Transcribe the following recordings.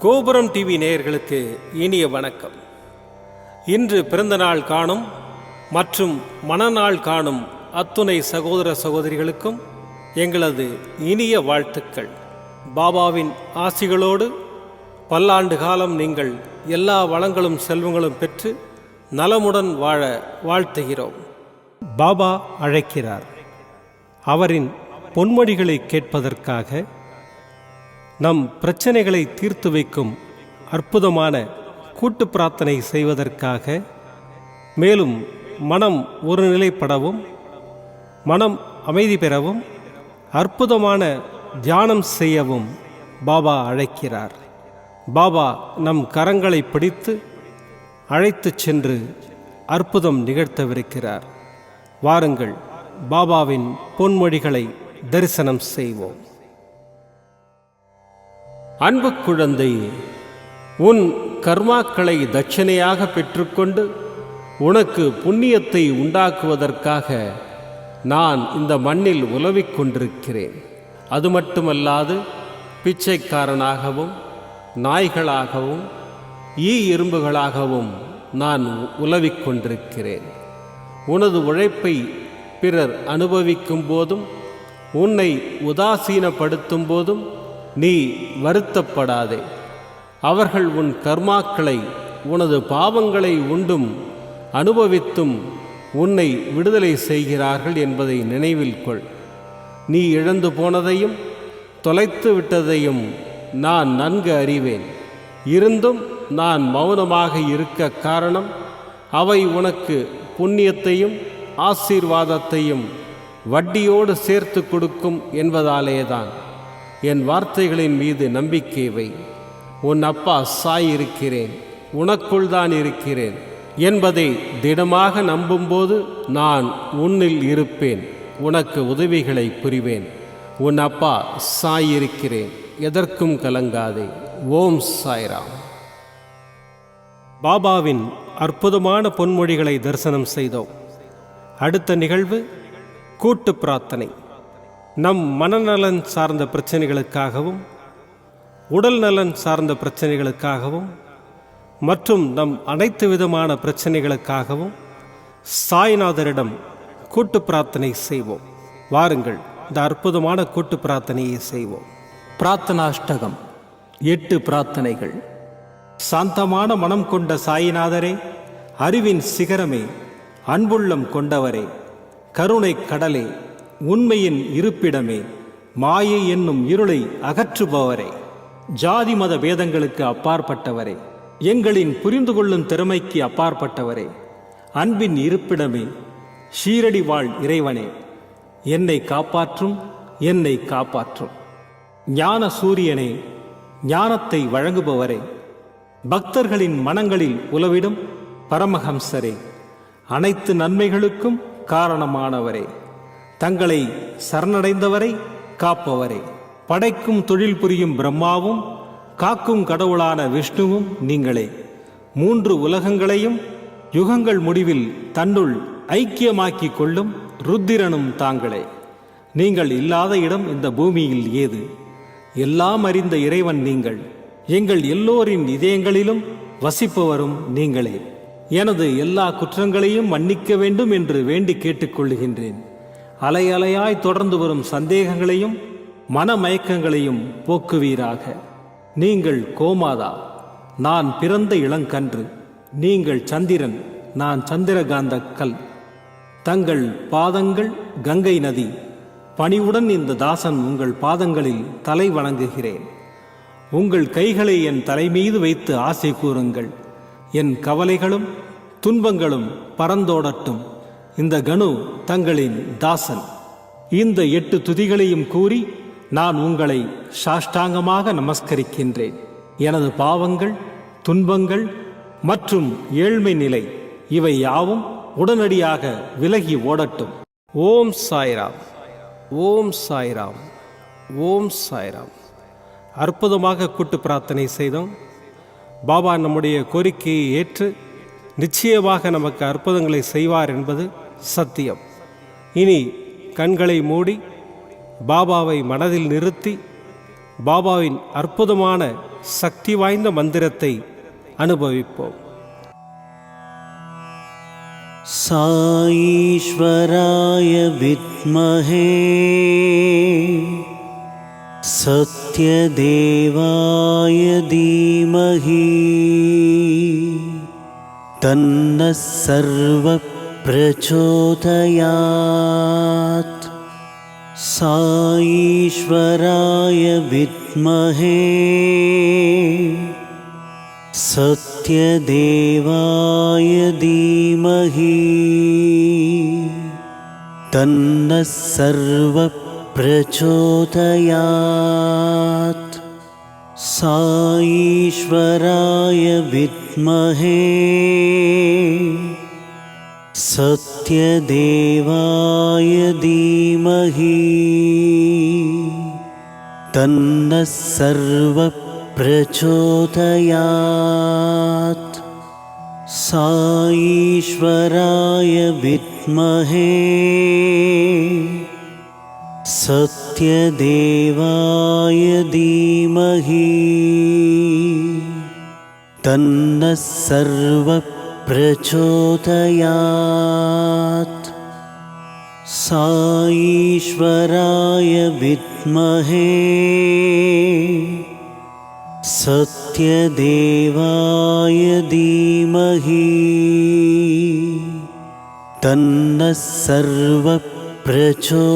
கோபுரம் டிவி நேயர்களுக்கு இனிய வணக்கம். இன்று பிறந்தநாள் காணும் மற்றும் மணநாள் காணும் அத்துணை சகோதர சகோதரிகளுக்கும் எங்களது இனிய வாழ்த்துக்கள். பாபாவின் ஆசிகளோடு பல்லாண்டு காலம் நீங்கள் எல்லா வளங்களும் செல்வங்களும் பெற்று நலமுடன் வாழ வாழ்த்துகிறோம். பாபா அழைக்கிறார். அவரின் பொன்மொழிகளை கேட்பதற்காக, நம் பிரச்சனைகளை தீர்த்து வைக்கும் அற்புதமான கூட்டு பிரார்த்தனை செய்வதற்காக, மேலும் மனம் ஒருநிலைப்படவும் மனம் அமைதி பெறவும் அற்புதமான தியானம் செய்யவும் பாபா அழைக்கிறார். பாபா நம் கரங்களை பிடித்து அழைத்துச் சென்று அற்புதம் நிகழ்த்தவிருக்கிறார். வாருங்கள், பாபாவின் பொன்மொழிகளை தரிசனம் செய்வோம். அன்பு குழந்தையே, உன் கர்மாக்களை தட்சணையாக பெற்றுக்கொண்டு உனக்கு புண்ணியத்தை உண்டாக்குவதற்காக நான் இந்த மண்ணில் உலவிக் கொண்டிருக்கிறேன். அது மட்டுமல்லாது பிச்சைக்காரனாகவும் நாய்களாகவும் எறும்புகளாகவும் நான் உலவிக் கொண்டிருக்கிறேன். உனது உழைப்பை பிறர் அனுபவிக்கும் போதும் உன்னை உதாசீனப்படுத்தும் போதும் நீ வருத்தப்படாதே. அவர்கள் உன் கர்மாக்களை, உனது பாவங்களை உண்டும் அனுபவித்தும் உன்னை விடுதலை செய்கிறார்கள் என்பதை நினைவில் கொள். நீ இழந்து போனதையும் தொலைத்து விட்டதையும் நான் நன்கு அறிவேன். இருந்தும் நான் மௌனமாக இருக்க காரணம், அவை உனக்கு புண்ணியத்தையும் ஆசீர்வாதத்தையும் வட்டியோடு சேர்த்து கொடுக்கும் என்பதாலேதான். என் வார்த்தைகளின் மீது நம்பிக்கை வை. உன் அப்பா சாய் இருக்கிறேன், உனக்குள் தான் இருக்கிறேன் என்பதை திடமாக நம்பும்போது நான் உன்னில் இருப்பேன், உனக்கு உதவிகளை புரிவேன். உன் அப்பா சாய் இருக்கிறேன், எதற்கும் கலங்காதே. ஓம் சாய்ராம். பாபாவின் அற்புதமான பொன்மொழிகளை தரிசனம் செய்தோம். அடுத்த நிகழ்வு கூட்டு பிரார்த்தனை. நம் மனநலன் சார்ந்த பிரச்சனைகளுக்காகவும் உடல் நலன் சார்ந்த பிரச்சனைகளுக்காகவும் மற்றும் நம் அனைத்து விதமான பிரச்சனைகளுக்காகவும் சாய்நாதரிடம் கூட்டு பிரார்த்தனை செய்வோம். வாருங்கள், இந்த அற்புதமான கூட்டு பிரார்த்தனையை செய்வோம். பிரார்த்தனாஷ்டகம். 8 பிரார்த்தனைகள். சாந்தமான மனம் கொண்ட சாயிநாதரே, அறிவின் சிகரமே, அன்புள்ளம் கொண்டவரே, கருணை கடலே, உண்மையின் இருப்பிடமே, மாயை என்னும் இருளை அகற்றுபவரே, ஜாதி மத பேதங்களுக்கு அப்பாற்பட்டவரே, எங்களின் புரிந்து கொள்ளும் திறமைக்கு அப்பாற்பட்டவரே, அன்பின் இருப்பிடமே, ஷீரடி வாழ் இறைவனே, என்னை காப்பாற்றும், என்னை காப்பாற்றும். ஞான சூரியனே, ஞானத்தை வழங்குபவரே, பக்தர்களின் மனங்களில் உலவிடும் பரமஹம்சரே, அனைத்து நன்மைகளுக்கும் காரணமானவரே, தங்களை சரணடைந்தவரை காப்பவரே, படைக்கும் தொழில் புரியும் பிரம்மாவும் காக்கும் கடவுளான விஷ்ணுவும் நீங்களே. 3 உலகங்களையும் யுகங்கள் முடிவில் தன்னுள் ஐக்கியமாக்கிக் கொள்ளும் ருத்திரனும் தாங்களே. நீங்கள் இல்லாத இடம் இந்த பூமியில் ஏது? எல்லாம் அறிந்த இறைவன் நீங்கள். எங்கள் எல்லோரின் இதயங்களிலும் வசிப்பவரும் நீங்களே. எனது எல்லா குற்றங்களையும் மன்னிக்க வேண்டும் என்று வேண்டி கேட்டுக்கொள்ளுகின்றேன். அலை அலையாய் தொடர்ந்து வரும் சந்தேகங்களையும் மனமயக்கங்களையும் போக்குவீராக. நீங்கள் கோமாதா, நான் பிறந்த இளங்கன்று. நீங்கள் சந்திரன், நான் சந்திரகாந்த கல். தங்கள் பாதங்கள் கங்கை நதி. பணிவுடன் இந்த தாசன் உங்கள் பாதங்களில் தலை வணங்குகிறேன். உங்கள் கைகளை என் தலைமீது வைத்து ஆசை கூறுங்கள். என் கவலைகளும் துன்பங்களும் பறந்தோடட்டும். இந்த கணு தங்களின் தாசன். இந்த 8 துதிகளையும் கூறி நான் உங்களை சாஷ்டாங்கமாக நமஸ்கரிக்கின்றேன். எனது பாவங்கள், துன்பங்கள் மற்றும் ஏழ்மை நிலை இவை யாவும் உடனடியாக விலகி ஓடட்டும். ஓம் சாய்ராம், ஓம் சாய்ராம், ஓம் சாய்ராம். அற்புதமாக கூட்டு பிரார்த்தனை செய்தோம். பாபா நம்முடைய கோரிக்கையை ஏற்று நிச்சயமாக நமக்கு அற்புதங்களை செய்வார் என்பது சத்தியம். இனி கண்களை மூடி பாபாவை மனதில் நிறுத்தி பாபாவின் அற்புதமான சக்தி வாய்ந்த மந்திரத்தை அனுபவிப்போம். சாயீஸ்வராய வித்மஹே சத்யதேவாய தீமஹி தன்னः சர்வः பிரச்சோதயாத். சாயீஸ்வராய வித்மஹே சத்யதேவாய தீமஹி தன்னः சர்வः பிரச்சோதயாத். சாயீஸ்வராய வித்மஹே சத்யதேவாய தீமஹி தன்னः சர்வः பிரச்சோதயாத். சாயீஸ்வராய வித்மஹே சத்யதேவாய தீமஹி தன்னः சர்வः பிரச்சோதயாத். சாயீஸ்வராய வித்மஹே சத்யதேவாய தீமஹி தன்னः சர்வः பிரச்சோதயாத்.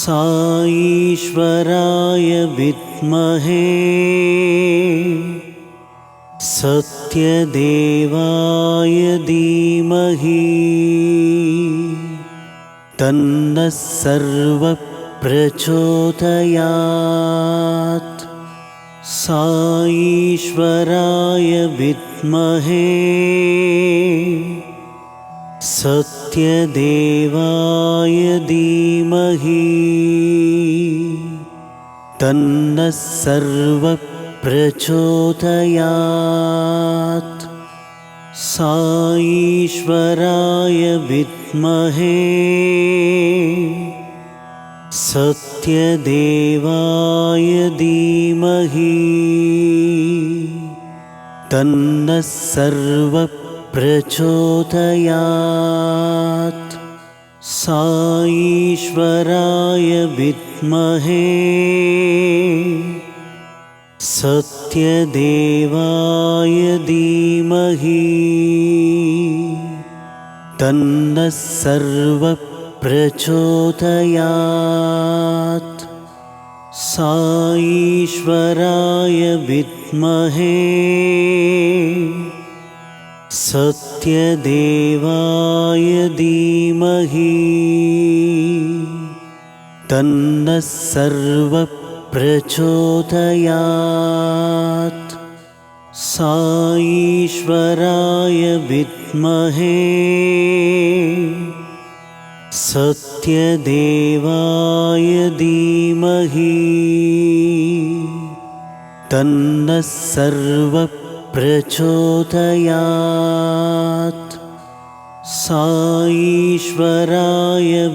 சாயீஸ்வராய வித்மஹே சத்யதேவாய தீமஹி தன்னः சர்வः பிரச்சோதயாத். சாயீஸ்வராய வித்மஹே சத்யதேவாய தீமஹி தன்னः சர்வः பிரச்சோதயாத். சாயீஸ்வராய வித்மஹே சத்யதேவாய தீமஹி தன்னः சர்வः பிரச்சோதயாத். சாயீஸ்வராய வித்மஹே சத்யதேவாய தீமஹி தன்னः சர்வः பிரச்சோதயாத். சாயீஸ்வராய வித்மஹே சத்யதேவாய தீமஹி தன்னः சர்வः பிரச்சோதயாத். சாயீஸ்வராய வித்மஹே சத்யதேவாய தீமஹி தன்னः சர்வः பிரச்சோதயாத். சாயீஸ்வராய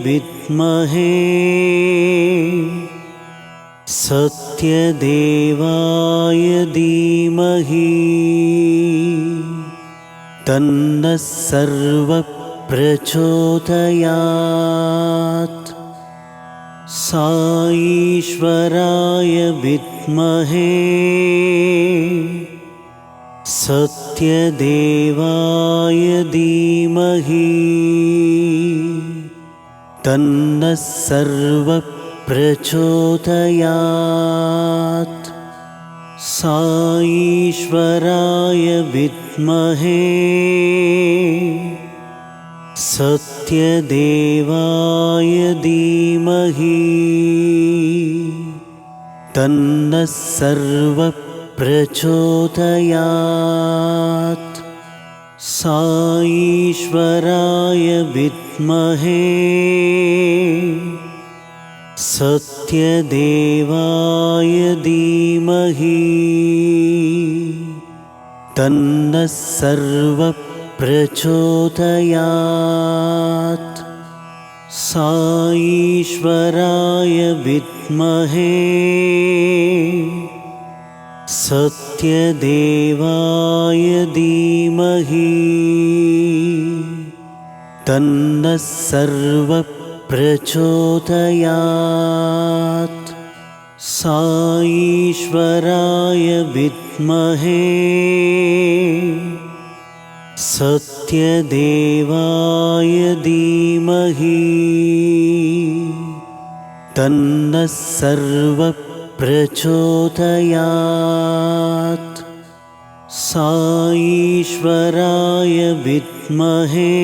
வித்மஹே சத்யதேவாய தீமஹி தன்னः சர்வः பிரச்சோதயாத். சாயீஸ்வராய வித்மஹே சத்யதேவாய தீமஹி தன்னः சர்வः பிரச்சோதயாத். சாயீஸ்வராய வித்மஹே சத்யதேவாய தீமஹி தன்னः சர்வः பிரச்சோதயாத். சாயீஸ்வராய வித்மஹே சத்யதேவாய தீமஹி தன்னः சர்வः பிரச்சோதயாத். साईश्वराय विद्महे सत्यदेवाय धीमहि तन्नः सर्वः प्रचोदयात्। साईश्वराय विद्महे सत्यदेवाय धीमहि तन्नः सर्वः प्रचोदयात्। साईश्वराय विद्महे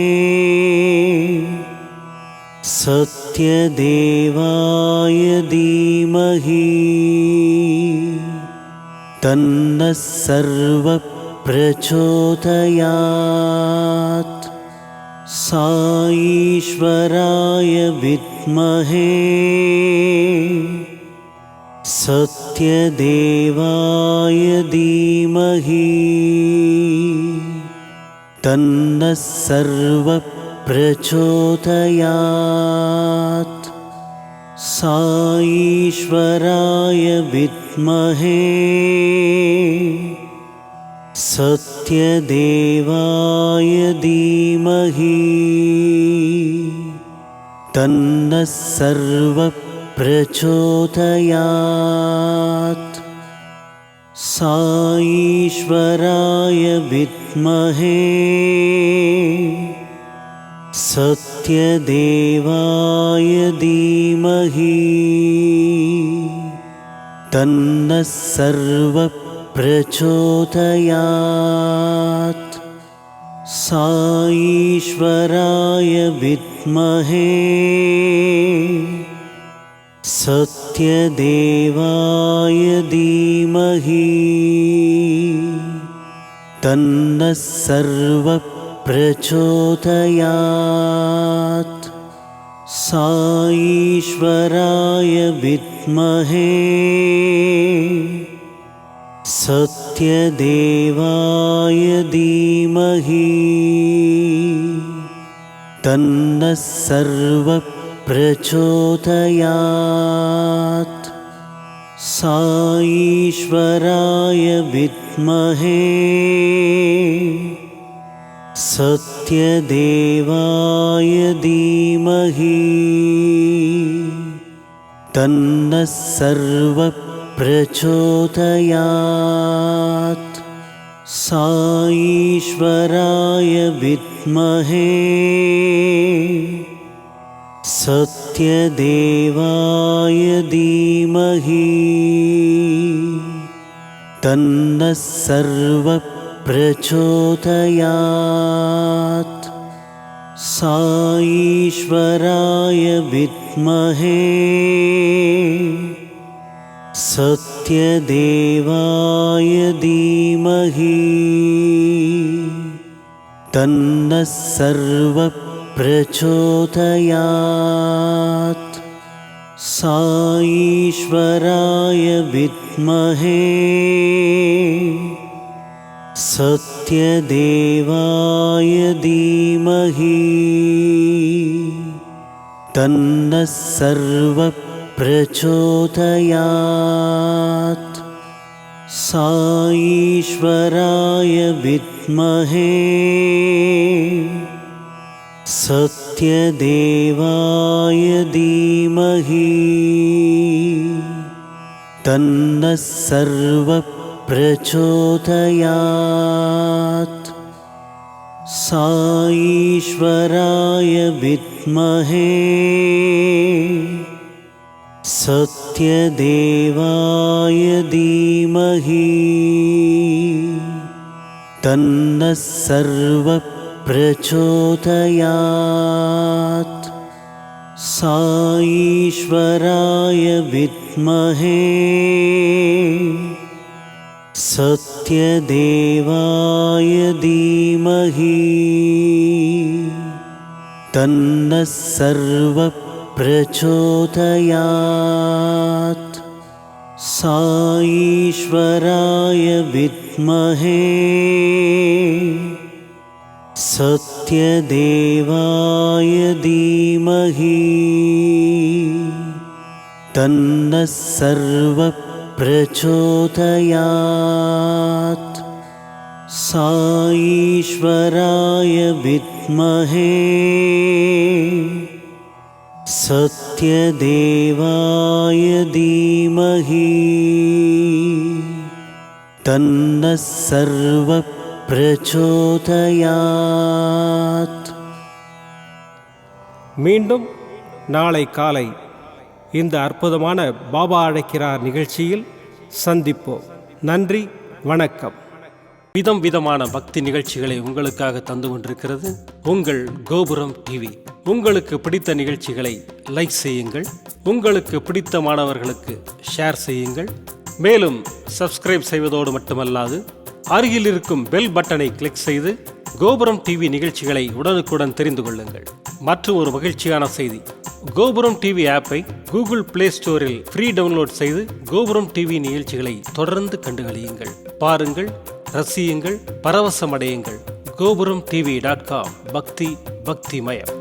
सत्यदेवाय धीमहि तन्नः सर्वः प्रचोदयात्। साईश्वराय विद्महे सत्यदेवाय धीमहि तन्नः सर्वः प्रचोदयात्। साईश्वराय विद्महे सत्यदेवाय धीमहि तन्नः सर्वः प्रचोदयात्। साईश्वराय विद्महे सत्यदेवाय धीमहि तन्नः सर्वः प्रचोदयात्। साईश्वराय विद्महे सत्यदेवाय धीमहि तन्नः सर्वः प्रचोदयात्। साईश्वराय विद्महे सत्यदेवाय धीमहि तन्नः सर्वः प्रचोदयात्। साईश्वराय विद्महे सत्यदेवाय धीमहि तन्नः सर्वः प्रचोदयात्। साईश्वराय विद्महे सत्यदेवाय धीमहि तन्नः सर्वः प्रचोदयात्। साईश्वराय विद्महे सत्यदेवाय धीमहि तन्नः सर्वः प्रचोदयात्। साईश्वराय विद्महे सत्यदेवाय धीमहि तन्नः सर्वः प्रचोदयात्। साईश्वराय विद्महे सत्यदेवाय धीमहि तन्नः सर्वः प्रचोदयात्। साईश्वराय विद्महे सत्यदेवाय धीमहि तन्नः सर्वः प्रचोदयात्। साईश्वराय विद्महे सत्यदेवाय धीमहि तन्नः सर्वः प्रचोदयात्। साईश्वराय विद्महे सत्यदेवाय धीमहि तन्नः सर्वः प्रचोदयात् साईश्वराय विद्महे सत्यदेवाय धीमहि तन्नः सर्वः प्रचोदयात्. மீண்டும் நாளை காலை இந்த அற்புதமான பாபா அழைக்கிறார் நிகழ்ச்சியில் சந்திப்போம். நன்றி, வணக்கம். விதம் விதமான பக்தி நிகழ்ச்சிகளை உங்களுக்காக தந்து கொண்டிருக்கிறது உங்கள் கோபுரம் டிவி. உங்களுக்கு பிடித்த நிகழ்ச்சிகளை லைக் செய்யுங்கள், உங்களுக்கு பிடித்த மாணவர்களுக்கு ஷேர் செய்யுங்கள். மேலும் சப்ஸ்கிரைப் செய்வதோடு மட்டுமல்லாது அருகில் இருக்கும் பெல் பட்டனை கிளிக் செய்து கோபுரம் டிவி நிகழ்ச்சிகளை உடனுக்குடன் தெரிந்து கொள்ளுங்கள். மற்றும் ஒரு மகிழ்ச்சியான செய்தி, கோபுரம் டிவி ஆப்பை கூகுள் பிளே ஸ்டோரில் ஃப்ரீ டவுன்லோட் செய்து கோபுரம் டிவி நிகழ்ச்சிகளை தொடர்ந்து கண்டுகளியுங்கள், பாருங்கள், ரசியுங்கள், பரவசமடையுங்கள். gopuramtv.com. பக்தி பக்திமயம்.